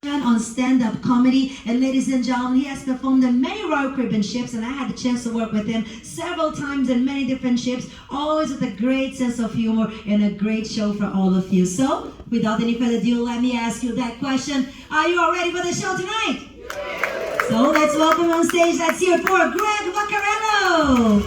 On stand-up comedy, and ladies and gentlemen, he has performed in many Royal Caribbean ships, and I had the chance to work with him several times in many different ships, always with a great sense of humor and a great show for all of you. So, without any further ado, let me ask you that question: are you all ready for the show tonight? Yes. So let's welcome on stage. Let's hear it for Greg Vaccarello.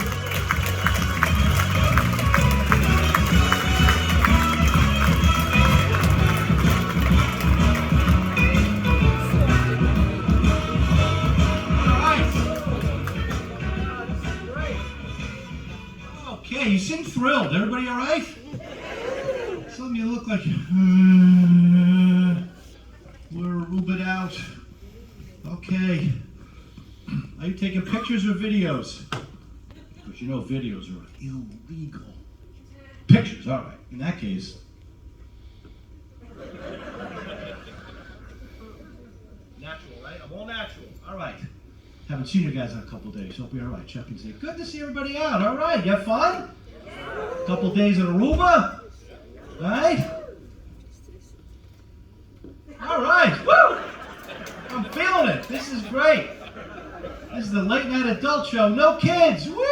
Okay, you seem thrilled. Everybody all right? Some of you look like we're a little bit out. Okay. Are you taking pictures or videos? Because you know videos are illegal. Pictures, all right. In that case. Natural, right? I'm all natural. All right. Haven't seen you guys in a couple days. Hope you're all right. Check and see. Good to see everybody out. All right. You have fun? A couple days in Aruba? Right? All right. Woo! I'm feeling it. This is great. This is the late night adult show. No kids. Woo!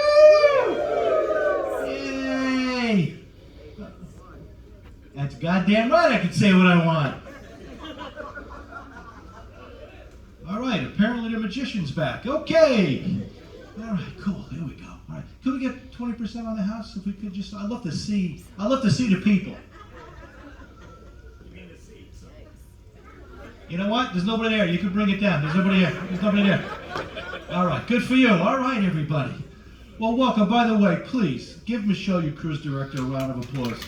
Yay! That's goddamn right. I can say what I want. All right, apparently the magician's back. Okay. All right, cool. There we go. All right. Could we get 20% on the house if we could just, I'd love to see the people. You know what? There's nobody there. You can bring it down. There's nobody there. There's nobody there. All right, good for you. All right, everybody. Well, welcome. By the way, please give Michelle, your cruise director, a round of applause.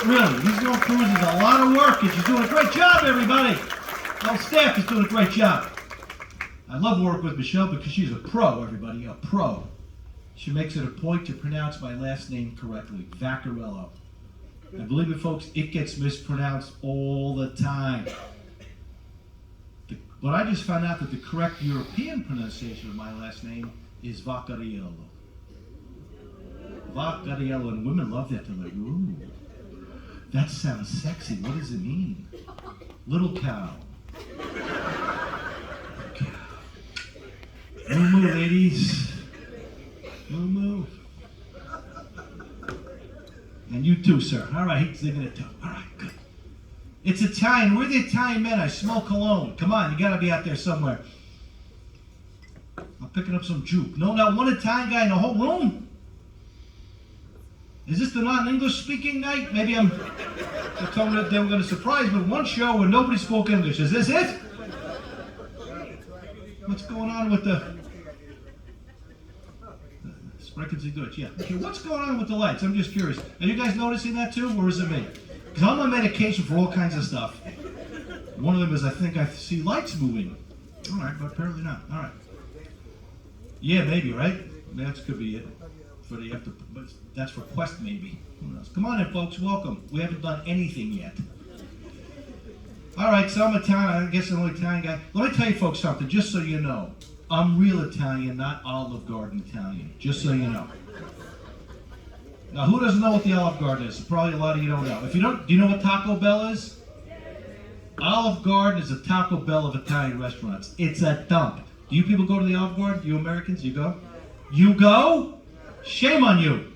Really, these little cruises is a lot of work, and she's doing a great job, everybody. The whole staff is doing a great job. I love working with Michelle because she's a pro, everybody, a pro. She makes it a point to pronounce my last name correctly, Vaccarello. And believe me, folks, it gets mispronounced all the time. But I just found out that the correct European pronunciation of my last name is Vaccarello. Vaccarello, and women love that. They're like, ooh, that sounds sexy. What does it mean? Little cow. Moo moo, ladies. Moo moo. And you too, sir. All right, he's thinking it too. All right, good. It's Italian. We're the Italian men. I smell cologne. Come on, you gotta be out there somewhere. I'm picking up some juke. No, not one Italian guy in the whole room. Is this the non-English speaking night? Maybe they told me that they were going to surprise me with one show where nobody spoke English. Is this it? What's going on with the... Sprechen Sie Deutsch, yeah. Okay, what's going on with the lights? I'm just curious. Are you guys noticing that too, or is it me? Because I'm on medication for all kinds of stuff. One of them is I think I see lights moving. All right, but apparently not. All right. Yeah, maybe, right? That could be it. But that's for Quest, maybe. Who knows? Come on in, folks. Welcome. We haven't done anything yet. All right, so I'm Italian. I guess I'm an Italian guy. Let me tell you, folks, something, just so you know. I'm real Italian, not Olive Garden Italian. Just so you know. Now, who doesn't know what the Olive Garden is? Probably a lot of you don't know. If you don't, do you know what Taco Bell is? Olive Garden is a Taco Bell of Italian restaurants. It's a dump. Do you people go to the Olive Garden? You Americans, you go? You go? Shame on you.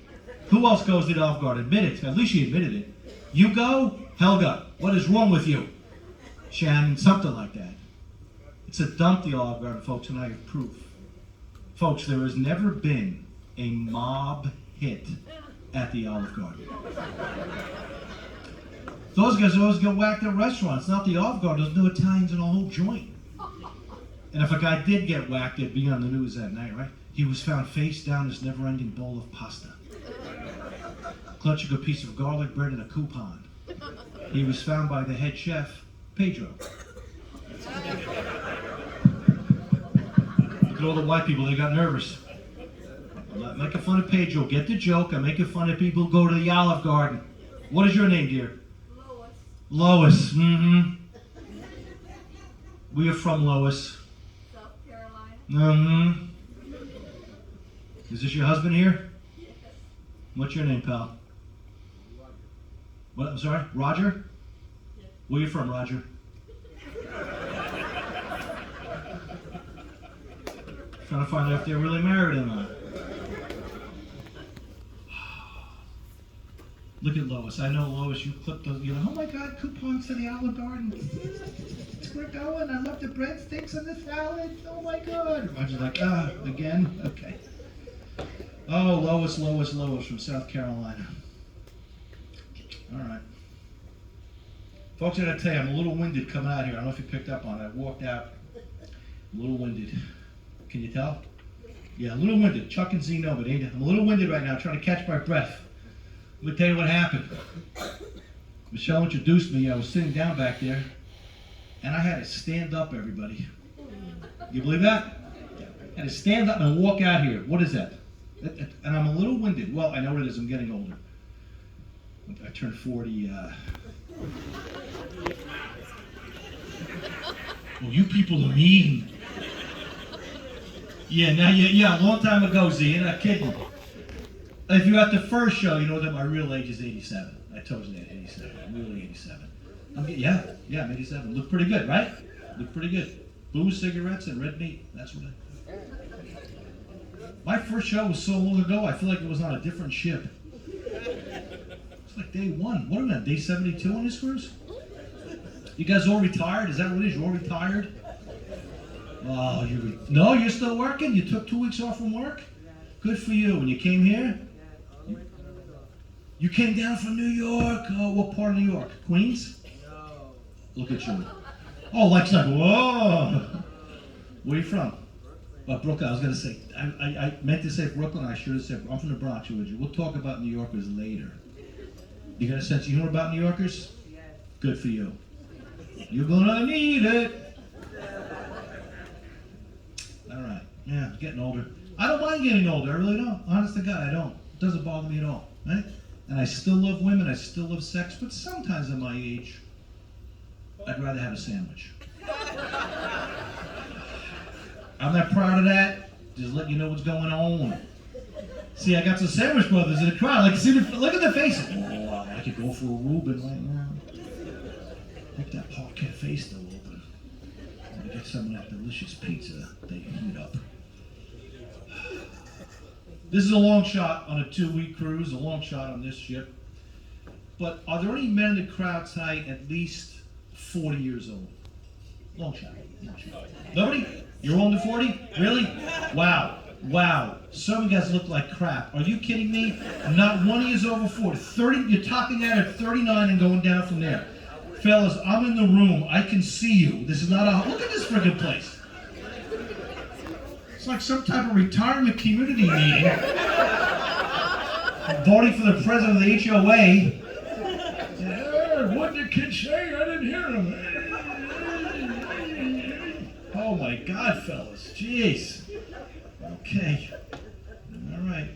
Who else goes to the Olive Garden? Admit it. At least she admitted it. You go? Helga, what is wrong with you? Shannon, something like that. It's a dump, the Olive Garden, folks, and I have proof. Folks, there has never been a mob hit at the Olive Garden. Those guys always get whacked at restaurants, not the Olive Garden. There's no Italians in a whole joint. And if a guy did get whacked, it'd be on the news that night, right? He was found face down in his never-ending bowl of pasta, clutching a piece of garlic bread and a coupon. He was found by the head chef, Pedro. Look at all the white people, they got nervous. I'm not making fun of Pedro, get the joke. I'm making fun of people who go to the Olive Garden. What is your name, dear? Lois. Mm-hmm. Where you from, Lois? South Carolina. Mm-hmm. Is this your husband here? Yes. What's your name, pal? What? I'm sorry? Roger? Yes. Where you from, Roger? Trying to find out if they're really married or not. Look at Lois. I know, Lois, you clipped those, oh my God, coupons to the Olive Garden. We're going. I love the breadsticks and the salad. Oh my God. I was just like, again? Okay. Oh, Lois from South Carolina. All right. Folks, I gotta tell you, I'm a little winded coming out here. I don't know if you picked up on it. I walked out a little winded. Can you tell? Yeah, a little winded. Chuck and Z know, but I'm a little winded right now, trying to catch my breath. Let me tell you what happened. Michelle introduced me. I was sitting down back there, and I had to stand up, everybody. You believe that? I had to stand up and walk out here. What is that? And I'm a little winded. Well, I know what it is. I'm getting older. I turned 40. Oh, you people are mean. Yeah, a long time ago, Z. You're not kidding. If you're at the first show, you know that my real age is 87. I told you that, 87. I'm really 87. I'm 87. Look pretty good, right? Look pretty good. Booze, cigarettes, and red meat. That's what I... My first show was so long ago, I feel like it was on a different ship. It's like day one. What are we on, day 72 on this cruise? You guys all retired? Is that what it is? You're all retired? Oh, no, you're still working? You took 2 weeks off from work? Good for you. When you came here? You came down from New York? Oh, what part of New York? Queens? No. Look at you. Oh, like, whoa. Where are you from? Brooklyn. I was going to say, I meant to say Brooklyn. I should have said, I'm from the Bronx, would you? We'll talk about New Yorkers later. You got a sense of humor about New Yorkers? Yes. Good for you. You're going to need it. All right. Yeah, getting older. I don't mind getting older. I really don't. Honest to God, I don't. It doesn't bother me at all. Right? And I still love women. I still love sex. But sometimes at my age, I'd rather have a sandwich. I'm not proud of that. Just let you know what's going on. See, I got some Sandwich Brothers in the crowd. Like, see, look at the faces. Oh, I could go for a Reuben right now. Make that Park Cafe still open. I'm gonna get some of that delicious pizza they heat up. This is a long shot on a 2-week cruise, a long shot on this ship. But are there any men in the crowd tonight at least 40 years old? Long shot. Nobody? You're under 40? Really? Wow. Some of you guys look like crap. Are you kidding me? Not one of you is over 40. 30, you're topping out at 39 and going down from there. Fellas, I'm in the room. I can see you. This is not a... Look at this friggin' place. It's like some type of retirement community meeting. Voting for the president of the HOA. What did the kid say? I didn't hear him. Oh my God, fellas. Jeez. Okay. All right.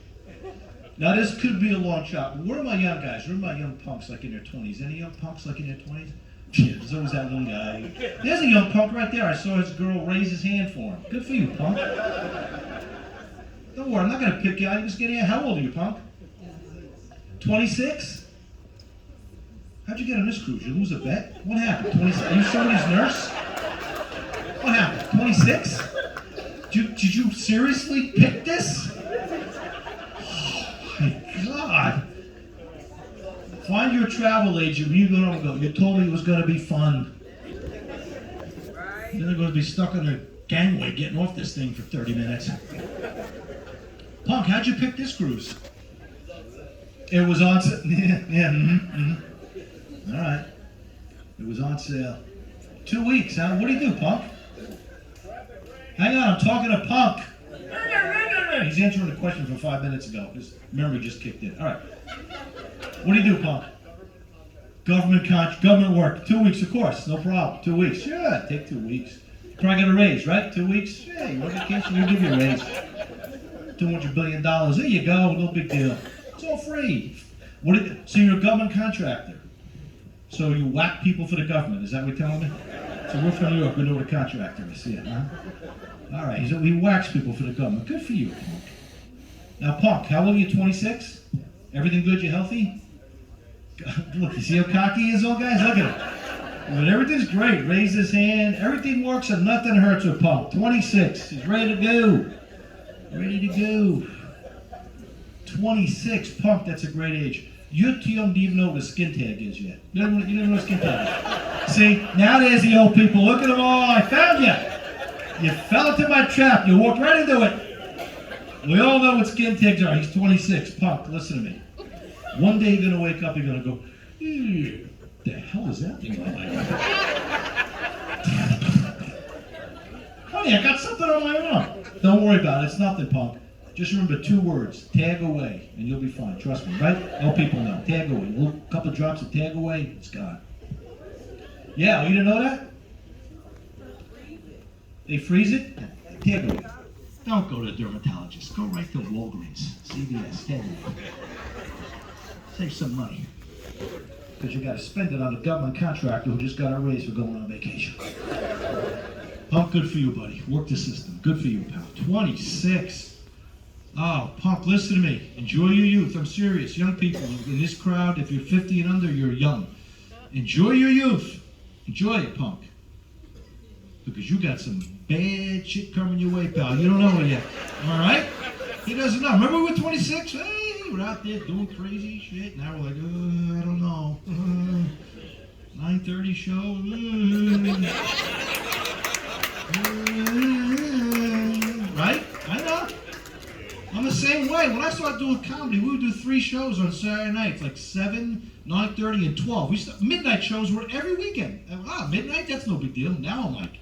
Now this could be a long shot, but where are my young guys? Where are my young punks like in their 20s? Any young punks like in their 20s? Yeah, there's always that one guy. There's a young punk right there. I saw his girl raise his hand for him. Good for you, punk. Don't worry, I'm not going to pick you out. Just get in. How old are you, punk? 26? How'd you get on this cruise? You lose a bet? What happened? 26? Are you somebody's nurse? What happened? 26? Did you seriously pick this? Oh my God. Find your travel agent. You go. You told me it was going to be fun. Then they're going to be stuck on the gangway getting off this thing for 30 minutes. Punk, how'd you pick this cruise? It was on sale. All right. It was on sale. 2 weeks, huh? What do you do, Punk? Hang on, I'm talking to Punk. He's answering the question from 5 minutes ago. His memory just kicked in. All right. What do you do, Punk? Government work. 2 weeks, of course. No problem. 2 weeks. Sure, take 2 weeks. You probably get a raise, right? 2 weeks? Yeah, you want vacation? We'll give you a raise. $200 billion. There you go. No big deal. It's all free. So you're a government contractor. So you whack people for the government. Is that what you're telling me? So we're from New York. We know what a contractor is. Yeah, huh? All right. So he whacks people for the government. Good for you, Punk. Now, Punk, how old are you? 26? Everything good? You healthy? Look, you see how cocky he is, old guys? Look at him. But everything's great. Raise his hand. Everything works and nothing hurts with Punk. 26. He's ready to go. Ready to go. 26, Punk, that's a great age. You're too young to even know what a skin tag is yet. You don't know what a skin tag is. See, now there's the old people. Look at them all. I found you. You fell into my trap. You walked right into it. We all know what skin tags are. He's 26. Punk, listen to me. One day you're going to wake up, you're going to go, the hell is that thing on my arm? Honey, I got something on my arm. Don't worry about it. It's nothing, Punk. Just remember 2 words, tag away, and you'll be fine. Trust me, right? All people know. Tag away. A little couple drops of tag away, it's gone. Yeah, you didn't know that? They freeze it? Tag away. Don't go to a dermatologist. Go right to Walgreens, CVS, tag away. Save some money. Because you got to spend it on a government contractor who just got a raise for going on vacation. Punk, good for you, buddy. Work the system. Good for you, pal. 26. Oh, Punk, listen to me. Enjoy your youth. I'm serious. Young people in this crowd, if you're 50 and under, you're young. Enjoy your youth. Enjoy it, Punk. Because you got some bad shit coming your way, pal. You don't know it yet. All right? He doesn't know. Remember we were 26? Hey, we're out there doing crazy shit. Now we're like, I don't know. 9:30 show. Right? I know. I'm the same way. When I started doing comedy, we would do 3 shows on Saturday nights, like 7, 9:30, and 12. Midnight shows were every weekend. Midnight? That's no big deal. Now I'm like,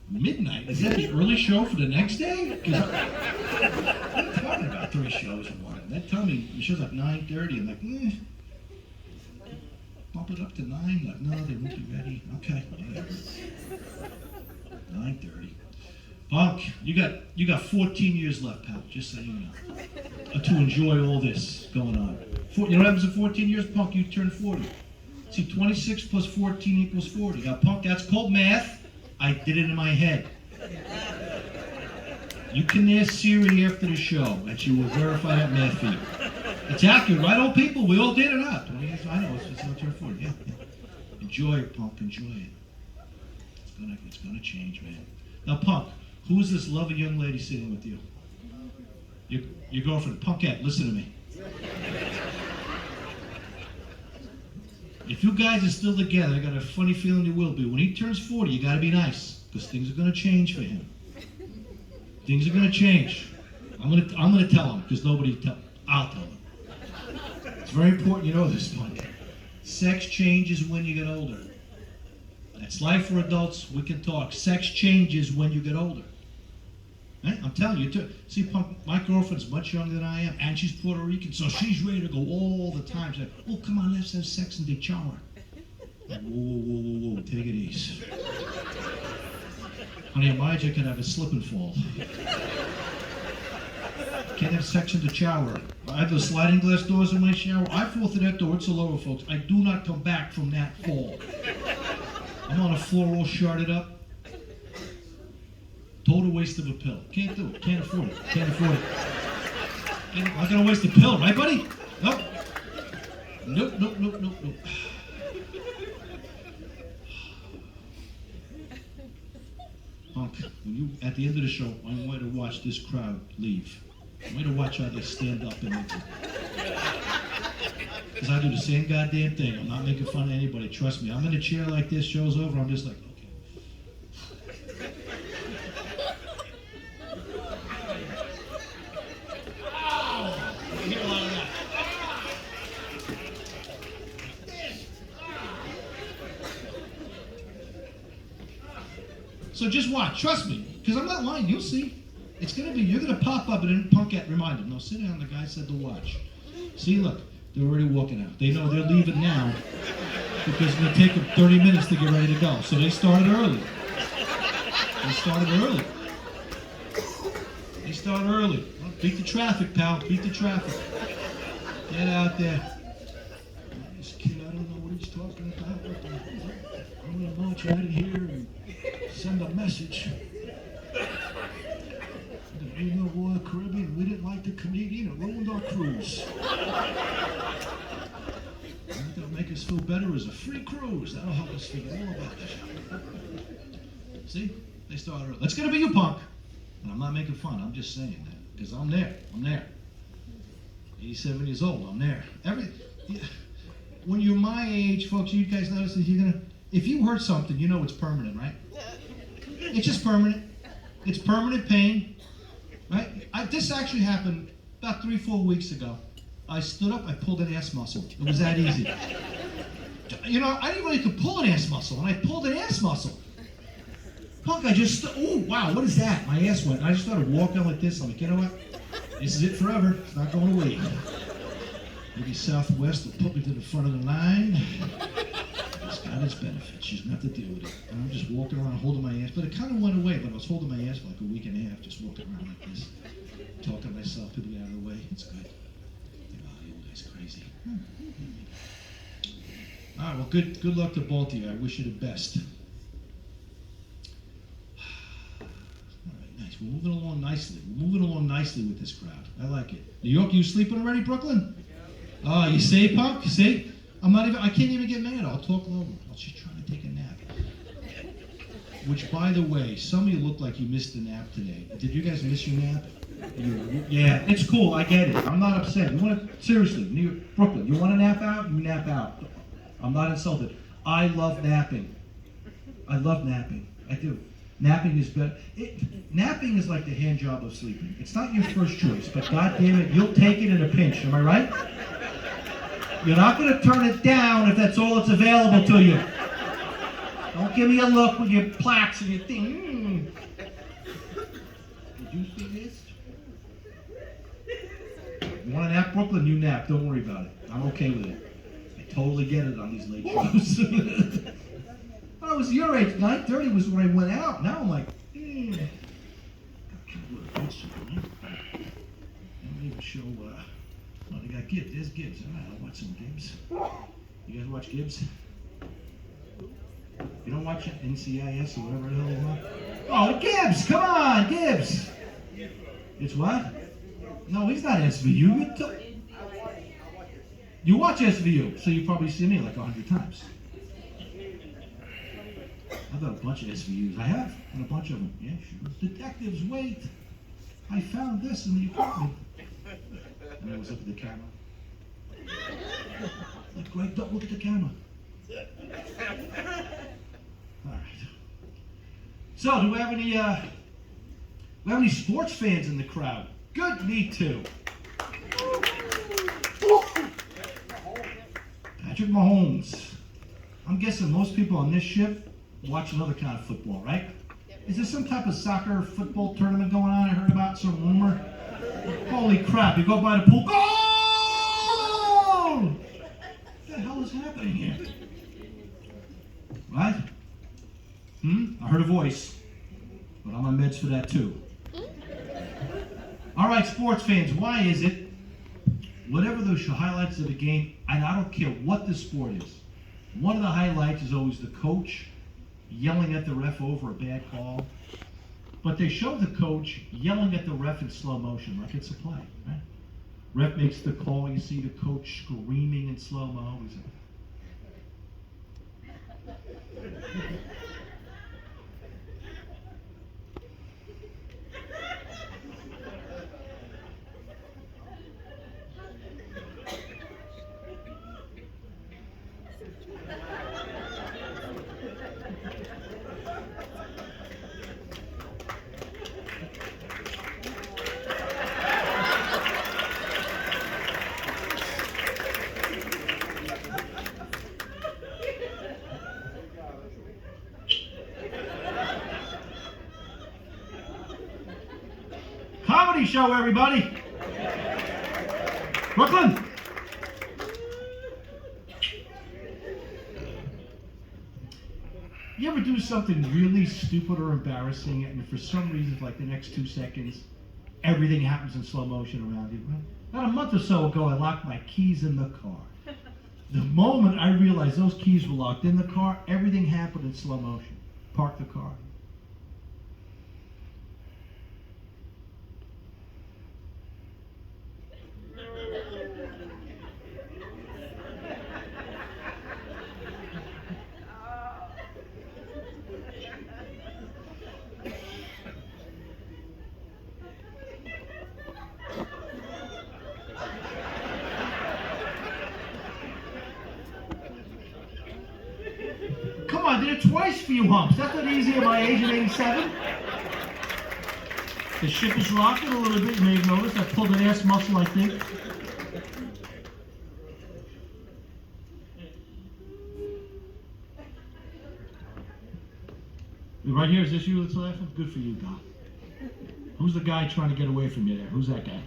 midnight? Is that the early show for the next day? I'm talking about 3 shows in one. They tell me the show's at 9:30. I'm like, bump it up to 9. Like, no, they won't be ready. Okay, whatever. 9:30. Punk, you got 14 years left, pal, just so you know, to enjoy all this going on. You know what happens in 14 years, Punk? You turn 40. See, 26 plus 14 equals 40. Now, Punk, that's called math. I did it in my head. You can ask Siri after the show, and she will verify that math for you. It's accurate, right, old people? We all did it out. 20 years, I know, it's not turn 40. Yeah. Enjoy it, Punk, enjoy it. It's gonna change, man. Now, Punk, who's this lovely young lady sitting with you? Your girlfriend, Punkette, listen to me. If you guys are still together, I got a funny feeling you will be. When he turns 40, you gotta be nice, because things are gonna change for him. Things are gonna change. I'm gonna tell him, because I'll tell him. It's very important you know this, Punk. Sex changes when you get older. That's life for adults. We can talk. Sex changes when you get older. Right? I'm telling you, too. See, Punk, my girlfriend's much younger than I am, and she's Puerto Rican, so she's ready to go all the time. She's like, oh, come on, let's have sex in the shower. Like, whoa, take it easy. Honey, Elijah can have a slip and fall. Can't have sex in the shower. I have those sliding glass doors in my shower. I fall through that door. It's a lower, folks. I do not come back from that fall. I'm on a floor all sharded up. Total waste of a pill. Can't do it. Can't afford it. Can't afford it. I'm not gonna waste a pill, right, buddy? Nope. Nope. Punk, when you at the end of the show, I want you to watch this crowd leave. I want you to watch how they stand up and because I do the same goddamn thing. I'm not making fun of anybody. Trust me. I'm in a chair like this. Show's over. I'm just like, okay. Oh, you hear a lot of that. So just watch. Trust me. Because I'm not lying. You'll see. It's going to be, you're going to pop up and then Punkette remind them. No, sit down. The guy said to watch. See, look. They're already walking out. They know they're leaving now because it's going to take them 30 minutes to get ready to go. So they started early. Well, beat the traffic, pal. Beat the traffic. Get out there. This kid, I don't know what he's talking about. I'm going to march out of here and send a message. We know Royal Caribbean, we didn't like the comedian, it ruined our cruise. That'll make us feel better as a free cruise. That'll help us feel all about it. See? They started early. That's going to be you, Punk. And I'm not making fun, I'm just saying that. Because I'm there. I'm there. 87 years old. I'm there. When you're my age, folks, you guys notice that if you hurt something, you know it's permanent, right? It's just permanent. It's permanent pain, right? This actually happened about 3-4 weeks ago. I stood up, I pulled an ass muscle. It was that easy. I didn't really could pull an ass muscle, and I pulled an ass muscle. Punk, oh wow, what is that? My ass went, and I just started walking like this. I'm like, you know what? This is it forever. It's not going away. Maybe Southwest will put me to the front of the line. It's got its benefits. You don't have to deal with it. And I'm just walking around holding my ass. But it kind of went away, but I was holding my ass for like a week and a half, just walking around like this. Talking to myself, people get out of the way. It's good. You guy's crazy. All right, well, good luck to both of you. I wish you the best. All right, nice. We're moving along nicely. We're moving along nicely with this crowd. I like it. New York, you sleeping already, Brooklyn? Oh, you see, Punk? You see? I can't even get mad. I'll talk lower. I'll just try to take a nap. Which, by the way, some of you look like you missed a nap today. Did you guys miss your nap? Yeah, it's cool. I get it. I'm not upset. Seriously, Brooklyn, you want to nap out? You nap out. I'm not insulted. I love napping. I love napping. I do. Napping is better. Napping is like the hand job of sleeping. It's not your first choice, but God damn it, you'll take it in a pinch. Am I right? You're not going to turn it down if that's all that's available to you. Don't give me a look with your plaques and your thing. Did you see this? You want to nap, Brooklyn? You nap. Don't worry about it. I'm okay with it. I totally get it on these late shows. When I was your age, 9:30 was when I went out. Now I'm like, I don't even show, they got Gibbs. There's Gibbs. All right, I'll watch some Gibbs. You guys watch Gibbs? You don't watch NCIS or whatever the hell it's on? Oh, Gibbs! Come on, Gibbs! It's what? No, he's not SVU. You watch SVU, so you probably see me like 100 times. I've got a bunch of SVUs. I have, and a bunch of them. Yeah, sure. Detectives, wait! I found this in the apartment. And I was looking at the camera. Look, Greg, don't look at the camera. All right. So, do we have any sports fans in the crowd? Good, me too. Patrick Mahomes. I'm guessing most people on this ship watch another kind of football, right? Is there some type of soccer football tournament going on? I heard about some rumor. Holy crap, you go by the pool. Goal! What the hell is happening here? Right? I heard a voice, but I'm on meds for that too. All right, sports fans, why is it, whatever those highlights of the game, and I don't care what the sport is, one of the highlights is always the coach yelling at the ref over a bad call, but they show the coach yelling at the ref in slow motion, like it's a play, right? Ref makes the call, you see the coach screaming in slow-mo. Comedy show, everybody. Brooklyn. You ever do something really stupid or embarrassing, and for some reason, for like the next 2 seconds, everything happens in slow motion around you? About a month or so ago, I locked my keys in the car. The moment I realized those keys were locked in the car, everything happened in slow motion. Park the car. it twice for you humps. That's not easy at my age of 87. The ship is rocking a little bit. You may have noticed I pulled an ass muscle, I think. Right here, is this you that's laughing? Good for you, God. Who's the guy trying to get away from you there? Who's that guy?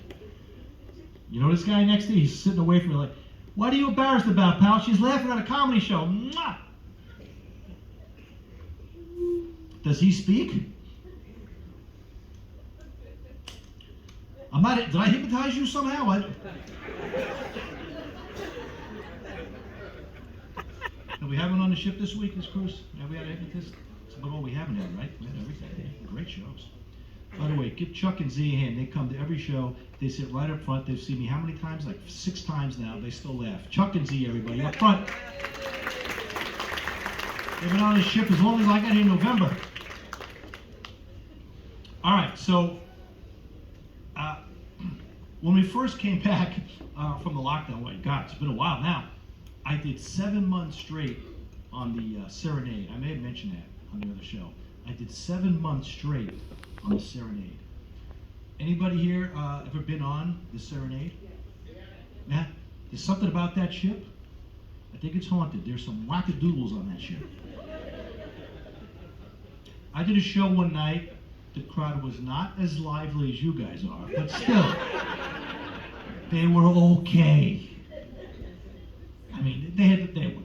You know this guy next to you? He's sitting away from you like, what are you embarrassed about, pal? She's laughing at a comedy show. Mwah! Does he speak? Did I hypnotize you somehow? Have we had one on the ship this week, this cruise? Have we had a hypnotist? That's about all we haven't had, right? We had everything. Yeah, great shows. By the way, give Chuck and Z a hand. They come to every show. They sit right up front. They've seen me how many times? Like 6 times now. They still laugh. Chuck and Z, everybody, up front. They've been on this ship as long as I got here in November. All right, so when we first came back from the lockdown, wait, God, it's been a while now. I did 7 months straight on the Serenade. I may have mentioned that on the other show. I did 7 months straight on the Serenade. Anybody here ever been on the Serenade? Yeah? There's something about that ship. I think it's haunted. There's some wackadoodles on that ship. I did a show one night. The crowd was not as lively as you guys are, but still, they were okay. I mean, they were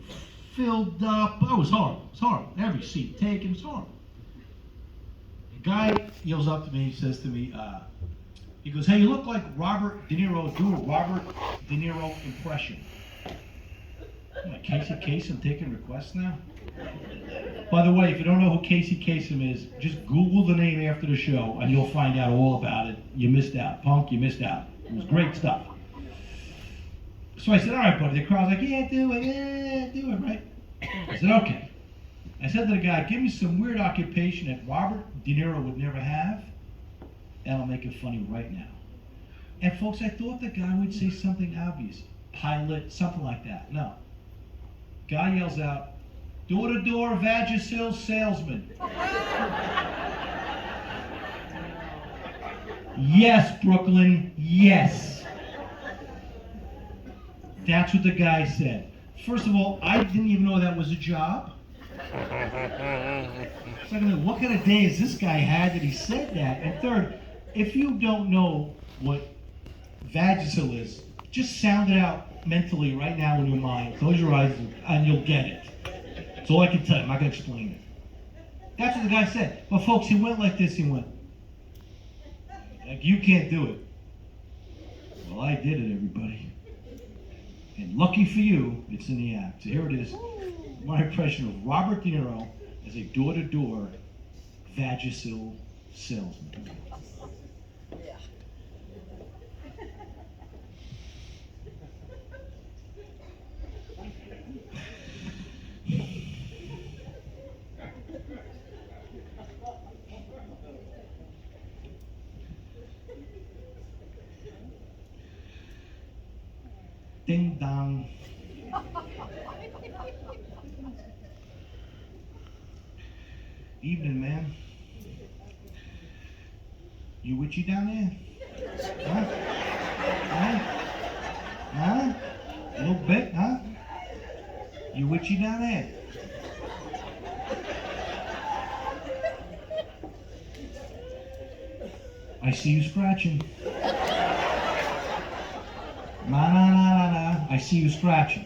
filled up. Oh, it was horrible. It was horrible. Every seat taken. It was horrible. A guy yells up to me. He says to me, he goes, "Hey, you look like Robert De Niro. Do a Robert De Niro impression." I'm like, Casey Kasem taking requests now? By the way, if you don't know who Casey Kasem is, just Google the name after the show and you'll find out all about it. You missed out. Punk, you missed out. It was great stuff. So I said, all right, buddy. The crowd's like, yeah, do it, right? I said, okay. I said to the guy, give me some weird occupation that Robert De Niro would never have, and I'll make it funny right now. And folks, I thought the guy would say something obvious. Pilot, something like that. No. Guy yells out, door-to-door Vagisil salesman. Yes, Brooklyn, yes. That's what the guy said. First of all, I didn't even know that was a job. Secondly, what kind of day has this guy had that he said that? And third, if you don't know what Vagisil is, just sound it out mentally right now in your mind. Close your eyes and you'll get it. That's all I can tell you. I'm not going to explain it. That's what the guy said. But folks, he went like this. He went, like, you can't do it. Well, I did it, everybody. And lucky for you, it's in the act. So here it is. My impression of Robert De Niro as a door-to-door Vagisil salesman. Ding dong. Evening, man. You witchy down there? Huh? Huh? Huh? A little bit, huh? You witchy down there? I see you scratching. I see you scratching.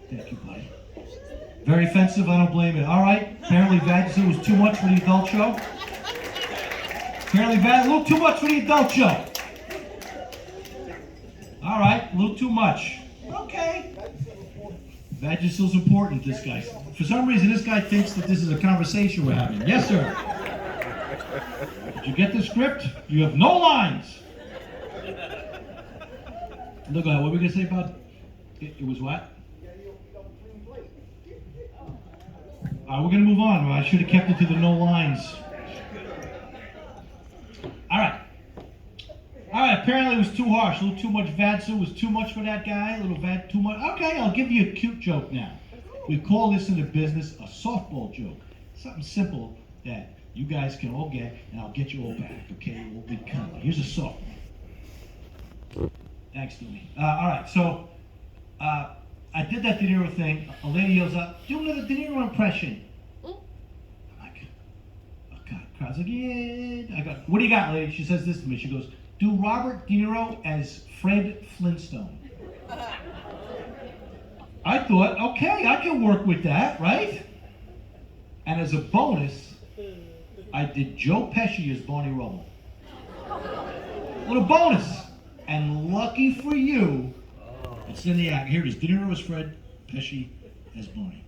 Thank you, buddy. Very offensive, I don't blame it. All right, apparently Vagisil was too much for the adult show. Apparently a little too much for the adult show. All right, a little too much. Okay. Vagisil's important, this guy. For some reason, this guy thinks that this is a conversation we're having. Yes, sir. Did you get the script? You have no lines. Look, what were we going to say about it? It was what? All right, we're going to move on. I should have kept it to the no lines. All right. All right, apparently it was too harsh. A little too much Vadsu was too much for that guy. A little Vad too much. Okay, I'll give you a cute joke now. We call this in the business a softball joke. Something simple that you guys can all get, and I'll get you all back. Okay, we'll be kind of. Here's a softball. Thanks, Dooney. All right, so I did that De Niro thing. A lady yells out, "Do another De Niro impression." I'm like, oh God, crowd's like, yeah. I go, what do you got, lady? She says this to me. She goes, "Do Robert De Niro as Fred Flintstone." I thought, okay, I can work with that, right? And as a bonus, I did Joe Pesci as Barney Rubble. Little bonus. And lucky for you, it's in the act. Here it is. De Niro as Fred, Pesci as Barney.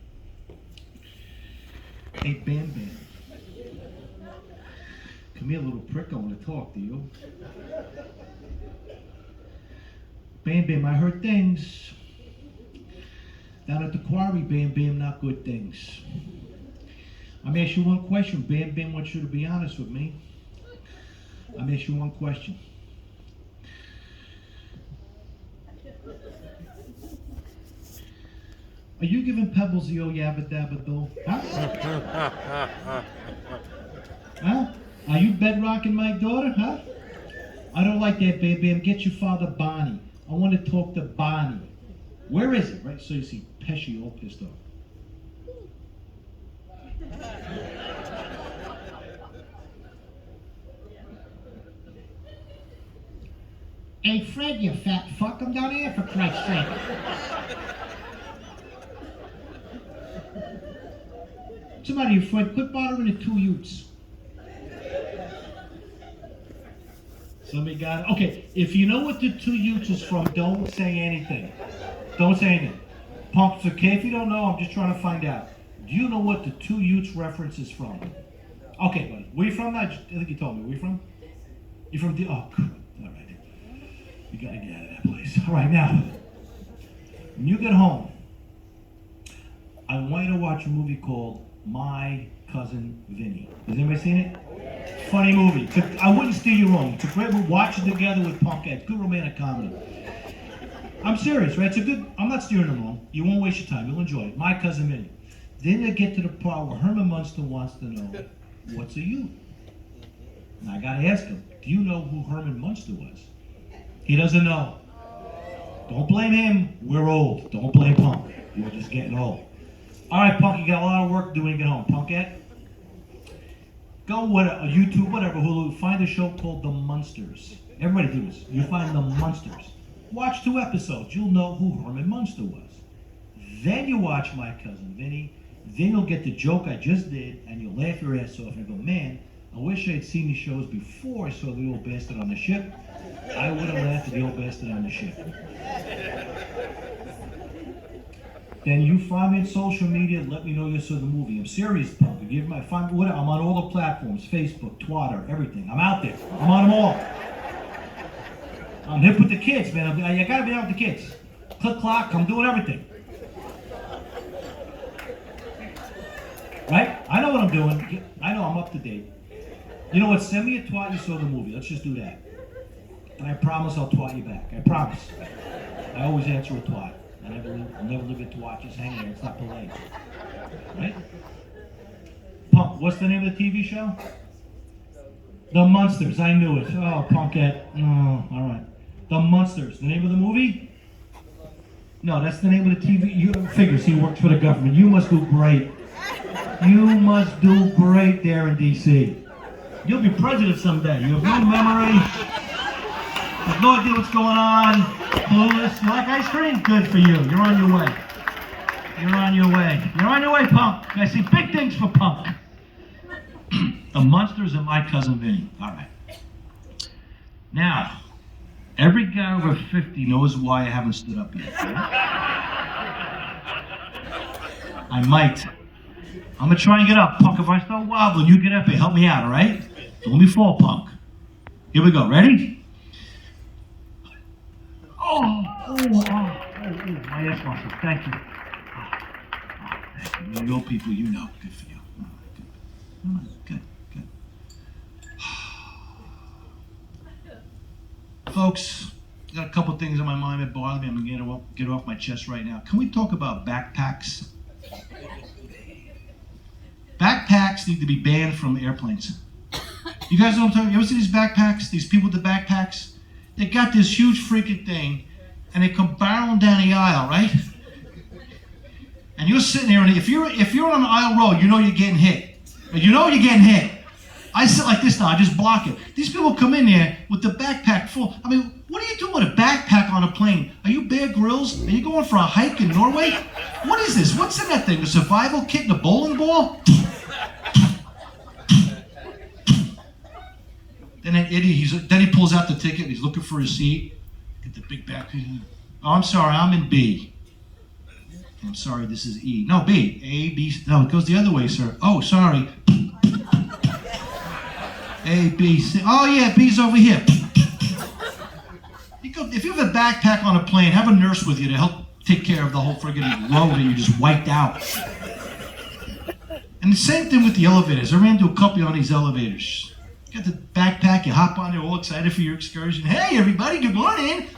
Hey, Bam Bam. Come here, little prick. I want to talk to you. Bam Bam, I heard things. Down at the quarry, Bam Bam, not good things. I'm going to ask you one question. Bam Bam wants you to be honest with me. I'm going to ask you one question. Are you giving Pebbles the old yabba dabba do? Huh? Huh? Are you bedrocking my daughter? Huh? I don't like that, Bam Bam. Get your father, Bonnie. I want to talk to Bonnie. Where is it? Right? So you see Pesci all pissed off. Hey, Fred, you fat fuck. I'm down here for Christ's sake. Somebody, Fred, quit bothering the two Utes. Somebody got it. Okay, if you know what the two Utes is from, don't say anything. Don't say anything. Punk, it's okay if you don't know. I'm just trying to find out. Do you know what the two Utes reference is from? Okay, buddy. Where you from? I think you told me. Where you from? You from the... Oh, good. All right. You got to get out of that place. All right, now, when you get home, I want you to watch a movie called My Cousin Vinny. Has anybody seen it? Funny movie. I wouldn't steer you wrong. It's a great movie. Watch it together with Punkette. Good romantic comedy. I'm serious, right? It's a good... I'm not steering them wrong. You won't waste your time. You'll enjoy it. My Cousin Vinny. Then they get to the part where Herman Munster wants to know, what's a Ute? And I got to ask him, do you know who Herman Munster was? He doesn't know. Don't blame him. We're old. Don't blame Punk. We're just getting old. All right, Punk, you got a lot of work to do when you get home. Punkette? Go YouTube, whatever, Hulu. Find a show called The Munsters. Everybody do this. You find The Munsters. Watch 2 episodes. You'll know who Herman Munster was. Then you watch My Cousin Vinny. Then you'll get the joke I just did, and you'll laugh your ass off and go, man, I wish I'd seen these shows before I saw the old bastard on the ship. I would have laughed at the old bastard on the ship. Then you find me on social media and let me know you saw the movie. I'm serious, Punk. I'm on all the platforms, Facebook, Twitter, everything. I'm out there. I'm on them all. I'm hip with the kids, man. I gotta be out with the kids. Click clock, I'm doing everything. Right? I know what I'm doing. I know I'm up to date. You know what? Send me a twat you saw the movie. Let's just do that. And I promise I'll twat you back. I promise. I always answer a twat. I'll never leave a twat just hanging there. It's not polite. Right? Punk, what's the name of the TV show? The Munsters. I knew it. Oh, Punkette. Oh, all right. The Munsters. The name of the movie? No, that's the name of the TV. You figures he works for the government. You must do great. You must do great there in D.C. You'll be president someday. You have no memory. You have no idea what's going on. Clueless. You like ice cream? Good for you. You're on your way. You're on your way. You're on your way, Punk. I see big things for Punk. The Munsters and My Cousin Vinny. All right. Now, every guy over 50 knows why I haven't stood up yet. I might. I'm going to try and get up. Punk, if I start wobbling, you get up here. Help me out, all right? Don't let me fall, Punk. Here we go. Ready? Oh, my ass muscles. Thank you. Thank you. You know people, you know. Good for you. Good. Folks, I got a couple things on my mind that bother me. I'm going to get off my chest right now. Can we talk about backpacks? Backpacks need to be banned from airplanes. You guys know what I'm talking about? You ever see these backpacks? These people with the backpacks? They got this huge freaking thing, and they come barreling down the aisle, right? And you're sitting there, and if you're on an aisle road, you know you're getting hit. You know you're getting hit. I sit like this now, I just block it. These people come in there with the backpack full. I mean, what are you doing with a backpack on a plane? Are you Bear Grylls? Are you going for a hike in Norway? What is this? What's in that thing? A survival kit and a bowling ball? Then that idiot, then he pulls out the ticket and he's looking for his seat. Get the big backpack. Oh, I'm sorry, I'm in B. I'm sorry, this is E. No, B. A, B. No, it goes the other way, sir. Oh, sorry. A, B, C. Oh, yeah, B's over here. If you have a backpack on a plane, have a nurse with you to help take care of the whole friggin' road that you just wiped out. And the same thing with the elevators. I ran into a couple on these elevators. You got the backpack, you hop on there all excited for your excursion. Hey, everybody, good morning.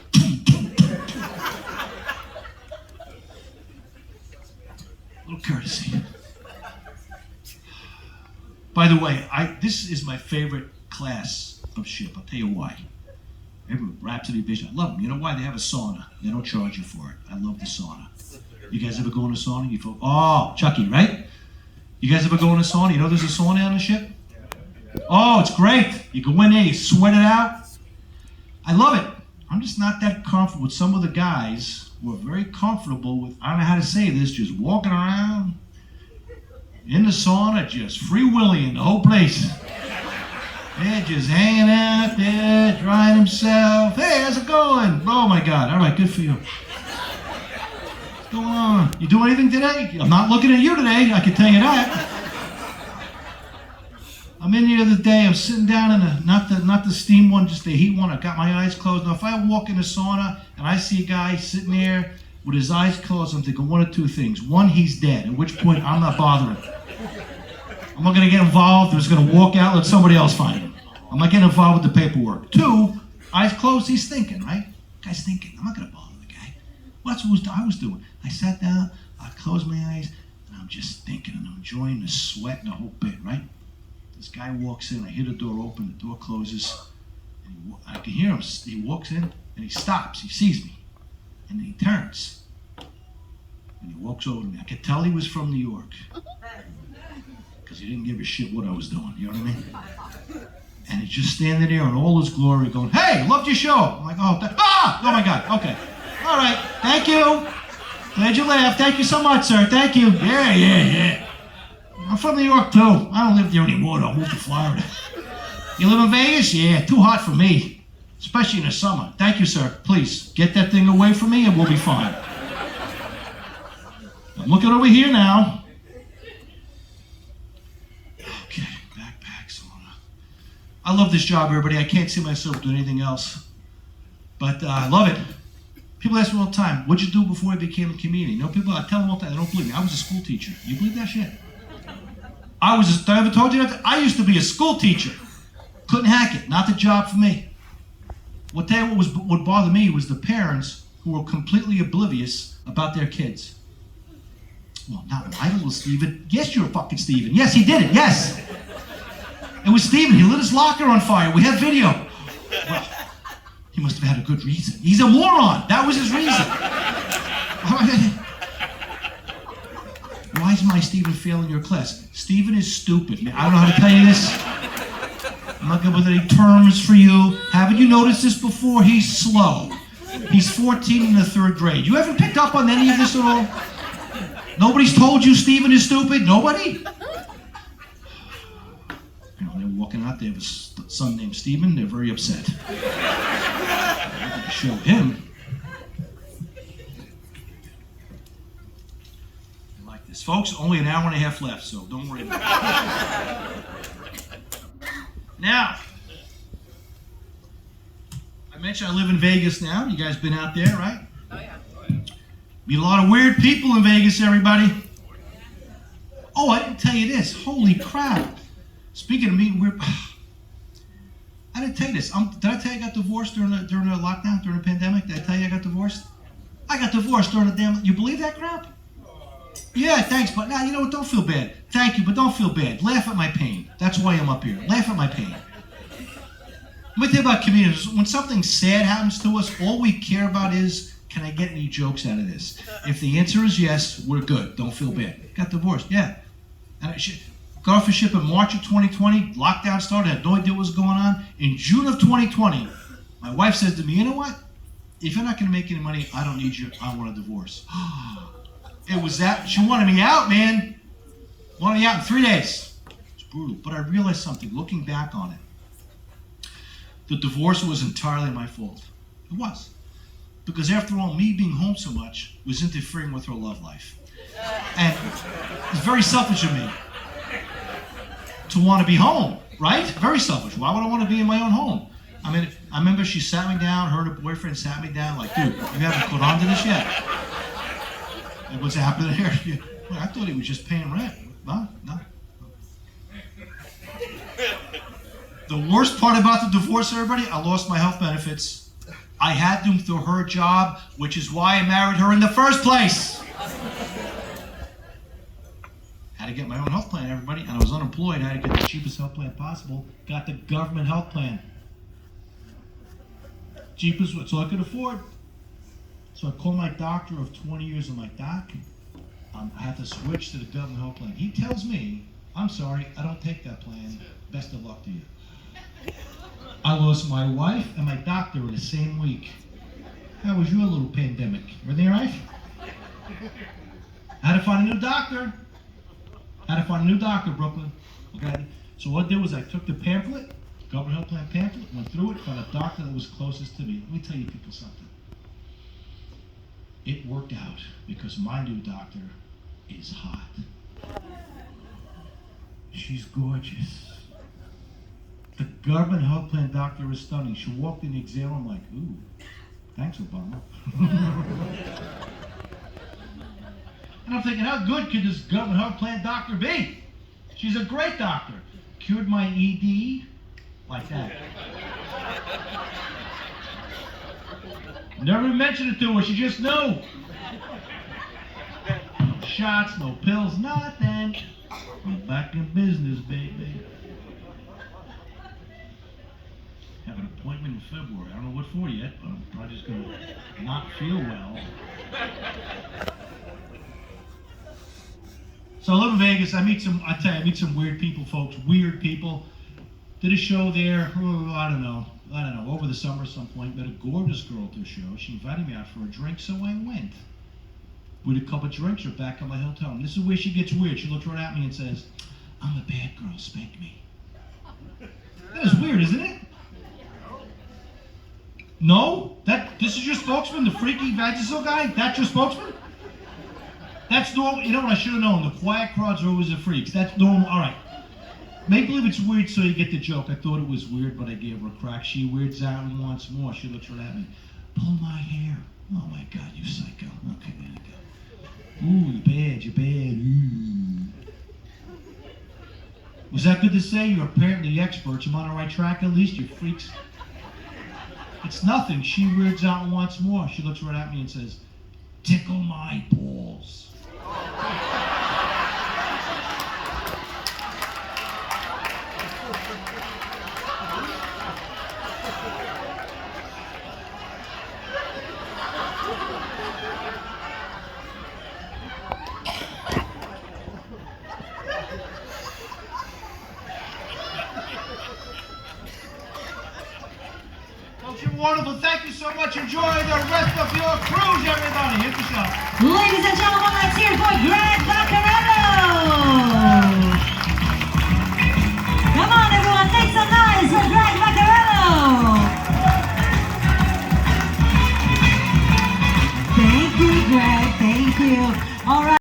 A little courtesy. By the way, this is my favorite class of ship. I'll tell you why. Rhapsody Vision. I love them. You know why? They have a sauna. They don't charge you for it. I love the sauna. You guys ever go in a sauna? You feel, oh, Chucky, right? You guys ever go in a sauna? You know there's a sauna on the ship? Oh, it's great. You go in there, you sweat it out. I love it. I'm just not that comfortable with some of the guys who are very comfortable with, I don't know how to say this, just walking around in the sauna, just free-willing the whole place. They're just hanging out there, drying himself. Hey, how's it going? Oh my God. All right, good for you. What's going on? You do anything today? I'm not looking at you today, I can tell you that. I'm in the other day, I'm sitting down in not the steam one, just the heat one. I got my eyes closed. Now if I walk in the sauna and I see a guy sitting there with his eyes closed, I'm thinking one of two things. One, he's dead, at which point I'm not bothering. I'm not going to get involved. I'm just going to walk out, let somebody else find him. I'm not getting involved with the paperwork. Two, eyes closed, he's thinking, right? The guy's thinking, I'm not going to bother the guy. Well, that's what I was doing. I sat down, I closed my eyes, and I'm just thinking, and I'm enjoying the sweat and the whole bit, right? This guy walks in, I hear the door open, the door closes, and I can hear him. He walks in, and he stops. He sees me, and then he turns, and he walks over to me. I could tell he was from New York, because he didn't give a shit what I was doing, you know what I mean? And he's just standing there in all his glory going, hey, loved your show. I'm like, oh my God, okay. All right, thank you. Glad you laughed. Thank you so much, sir. Thank you. Yeah. I'm from New York, too. I don't live there anymore, though. I moved to Florida. You live in Vegas? Yeah, too hot for me, especially in the summer. Thank you, sir. Please, get that thing away from me and we'll be fine. I'm looking over here now. Okay, backpacks on. I love this job, everybody. I can't see myself doing anything else. But I love it. People ask me all the time, what'd you do before I became a comedian? You know, people, I tell them all the time, they don't believe me. I was a school teacher. You believe that shit? I ever told you that? I used to be a school teacher. Couldn't hack it. Not the job for me. What bothered me was the parents who were completely oblivious about their kids. Well, not my little Steven. Yes, you're a fucking Steven. Yes, he did it. Yes. It was Steven. He lit his locker on fire. We have video. Well, he must have had a good reason. He's a moron. That was his reason. Why is my Steven failing your class? Steven is stupid. I don't know how to tell you this. I'm not good with any terms for you. Haven't you noticed this before? He's slow. He's 14 in the 3rd grade. You haven't picked up on any of this at all? Nobody's told you Steven is stupid? Nobody? You know, they're walking out, they have a son named Steven, they're very upset. I'm going to show him. Folks, only an hour and a half left, so don't worry about it. Now, I mentioned I live in Vegas now. You guys been out there, right? Oh, yeah. Meet a lot of weird people in Vegas, everybody. Oh, I didn't tell you this. Holy crap. Speaking of meeting weird... I didn't tell you this. Did I tell you I got divorced during the lockdown, during the pandemic? Did I tell you I got divorced? I got divorced during the damn. You believe that crap? Yeah, thanks, but now you know what? Don't feel bad. Thank you, but don't feel bad. Laugh at my pain. That's why I'm up here. Laugh at my pain. Let me tell you about comedians. When something sad happens to us, all we care about is, can I get any jokes out of this? If the answer is yes, we're good. Don't feel bad. Got divorced, yeah. And got off a ship in March of 2020. Lockdown started. Had no idea what was going on. In June of 2020, my wife says to me, you know what? If you're not going to make any money, I don't need you. I want a divorce. It was that. She wanted me out, man. Wanted me out in 3 days. It's brutal. But I realized something, looking back on it. The divorce was entirely my fault. It was. Because after all, me being home so much was interfering with her love life. And it's very selfish of me to want to be home, right? Very selfish. Why would I want to be in my own home? I mean, I remember she sat me down, her and her boyfriend sat me down, like, dude, you haven't caught on to this yet. Like, what's happening here? Well, I thought he was just paying rent. No. The worst part about the divorce, everybody, I lost my health benefits. I had them through her job, which is why I married her in the first place. Had to get my own health plan, everybody, and I was unemployed. I had to get the cheapest health plan possible. Got the government health plan. Cheapest, it's all I could afford. So I called my doctor of 20 years. I'm like, Doc, I have to switch to the government health plan. He tells me, I'm sorry, I don't take that plan. Best of luck to you. I lost my wife and my doctor in the same week. How was your little pandemic? Everything all right? I had to find a new doctor. Brooklyn. Okay. So what I did was I took the pamphlet, government health plan pamphlet, went through it, found a doctor that was closest to me. Let me tell you people something. It worked out because my new doctor is hot. She's gorgeous. The government health plan doctor is stunning. She walked in the exam, I'm like, ooh, thanks, Obama. And I'm thinking, how good could this government health plan doctor be? She's a great doctor. Cured my ED like that. Never mentioned it to her, she just knew. No shots, no pills, nothing. I'm back in business, baby. Have an appointment in February. I don't know what for yet, but I'm probably just going to not feel well. So I live in Vegas. I meet some weird people, folks. Weird people. Did a show there, I don't know, over the summer at some point. Met a gorgeous girl at the show. She invited me out for a drink, so I went. With a couple of drinks, we're back at my hotel. And this is where she gets weird. She looks right at me and says, I'm a bad girl, spank me. That is weird, isn't it? No? This is your spokesman, the freaky Vagisil guy? That's your spokesman? That's normal. You know what I should have known? The quiet crowds are always the freaks. That's normal. All right. Make believe it's weird so you get the joke. I thought it was weird, but I gave her a crack. She weirds out and wants more. She looks right at me. Pull my hair. Oh my God, you psycho. Okay, there you go. Ooh, you're bad. Ooh. Was that good to say? You're apparently experts. I'm on the right track at least, you freaks. It's nothing. She weirds out and wants more. She looks right at me and says, tickle my balls. You're wonderful. Thank you so much. Enjoy the rest of your cruise, everybody. Hit the shot. Ladies and gentlemen, let's hear it for Greg Vaccarello.